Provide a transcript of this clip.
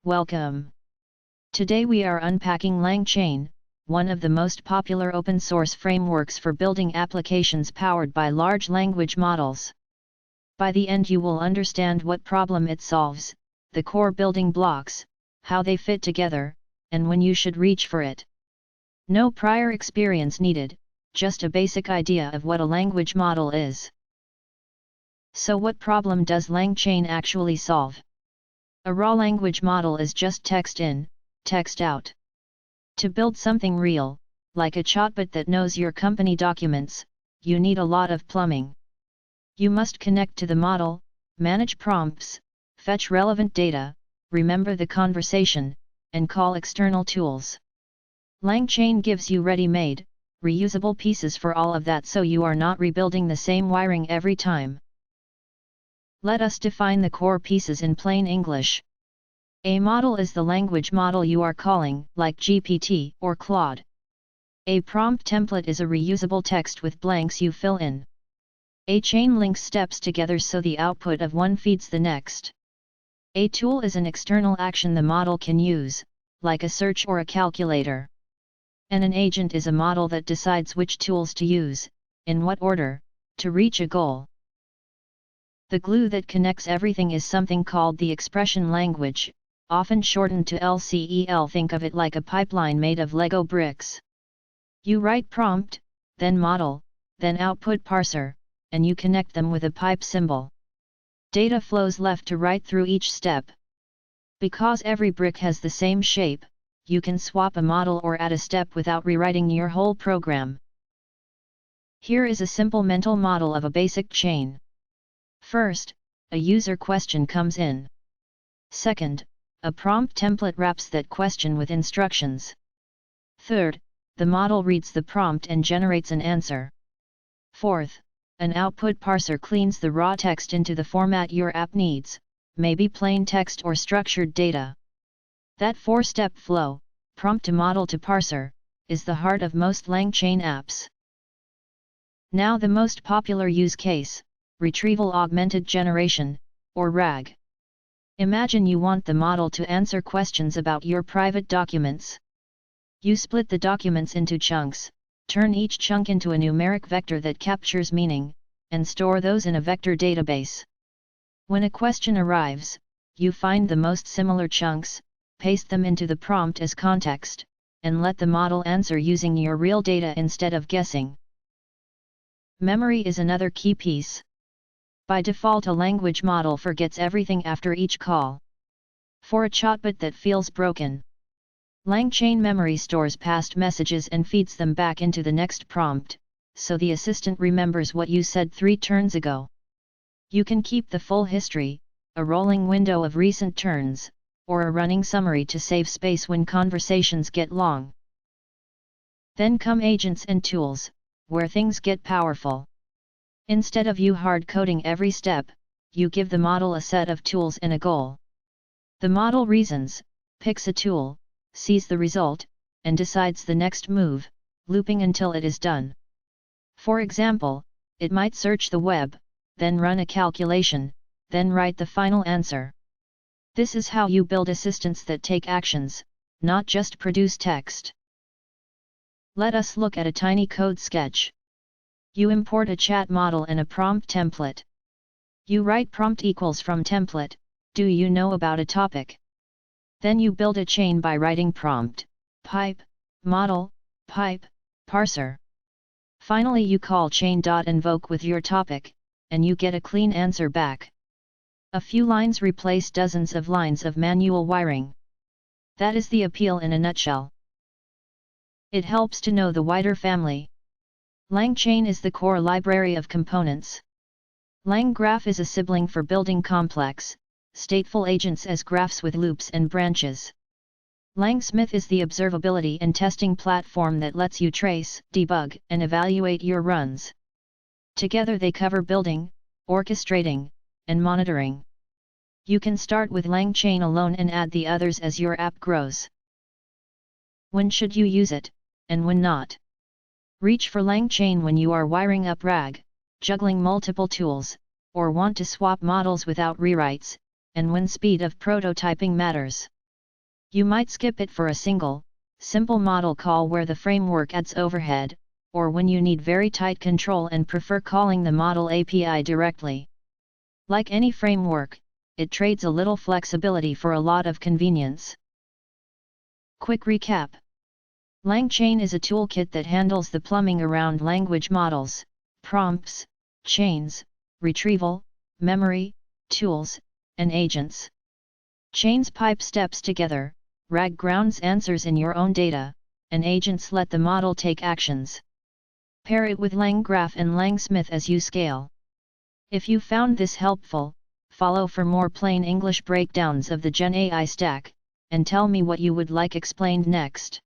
Welcome. Today we are unpacking LangChain, one of the most popular open-source frameworks for building applications powered by large language models. By the end you will understand what problem it solves, the core building blocks, how they fit together, and when you should reach for it. No prior experience needed, just a basic idea of what a language model is. So what problem does LangChain actually solve? A raw language model is just text in, text out. To build something real, like a chatbot that knows your company documents, you need a lot of plumbing. You must connect to the model, manage prompts, fetch relevant data, remember the conversation, and call external tools. LangChain gives you ready-made, reusable pieces for all of that so you are not rebuilding the same wiring every time. Let us define the core pieces in plain English. A model is the language model you are calling, like GPT or Claude. A prompt template is a reusable text with blanks you fill in. A chain links steps together so the output of one feeds the next. A tool is an external action the model can use, like a search or a calculator. And an agent is a model that decides which tools to use, in what order, to reach a goal. The glue that connects everything is something called the expression language, often shortened to LCEL. Think of it like a pipeline made of Lego bricks. You write prompt, then model, then output parser, and you connect them with a pipe symbol. Data flows left to right through each step. Because every brick has the same shape, you can swap a model or add a step without rewriting your whole program. Here is a simple mental model of a basic chain. First, a user question comes in. Second, a prompt template wraps that question with instructions. Third, the model reads the prompt and generates an answer. Fourth, an output parser cleans the raw text into the format your app needs, maybe plain text or structured data. That four-step flow, prompt to model to parser, is the heart of most LangChain apps. Now the most popular use case, Retrieval Augmented Generation, or RAG. Imagine you want the model to answer questions about your private documents. You split the documents into chunks, turn each chunk into a numeric vector that captures meaning, and store those in a vector database. When a question arrives, you find the most similar chunks, paste them into the prompt as context, and let the model answer using your real data instead of guessing. Memory is another key piece. By default, a language model forgets everything after each call. For a chatbot that feels broken, LangChain memory stores past messages and feeds them back into the next prompt, so the assistant remembers what you said 3 turns ago. You can keep the full history, a rolling window of recent turns, or a running summary to save space when conversations get long. Then come agents and tools, where things get powerful. Instead of you hard-coding every step, you give the model a set of tools and a goal. The model reasons, picks a tool, sees the result, and decides the next move, looping until it is done. For example, it might search the web, then run a calculation, then write the final answer. This is how you build assistants that take actions, not just produce text. Let us look at a tiny code sketch. You import a chat model and a prompt template. You write prompt equals from template, do you know about a topic? Then you build a chain by writing prompt, pipe, model, pipe, parser. Finally you call chain.invoke with your topic, and you get a clean answer back. A few lines replace dozens of lines of manual wiring. That is the appeal in a nutshell. It helps to know the wider family. LangChain is the core library of components. LangGraph is a sibling for building complex, stateful agents as graphs with loops and branches. LangSmith is the observability and testing platform that lets you trace, debug, and evaluate your runs. Together they cover building, orchestrating, and monitoring. You can start with LangChain alone and add the others as your app grows. When should you use it, and when not? Reach for LangChain when you are wiring up RAG, juggling multiple tools, or want to swap models without rewrites, and when speed of prototyping matters. You might skip it for a single, simple model call where the framework adds overhead, or when you need very tight control and prefer calling the model API directly. Like any framework, it trades a little flexibility for a lot of convenience. Quick recap. LangChain is a toolkit that handles the plumbing around language models, prompts, chains, retrieval, memory, tools, and agents. Chains pipe steps together, RAG grounds answers in your own data, and agents let the model take actions. Pair it with LangGraph and LangSmith as you scale. If you found this helpful, follow for more plain English breakdowns of the GenAI stack, and tell me what you would like explained next.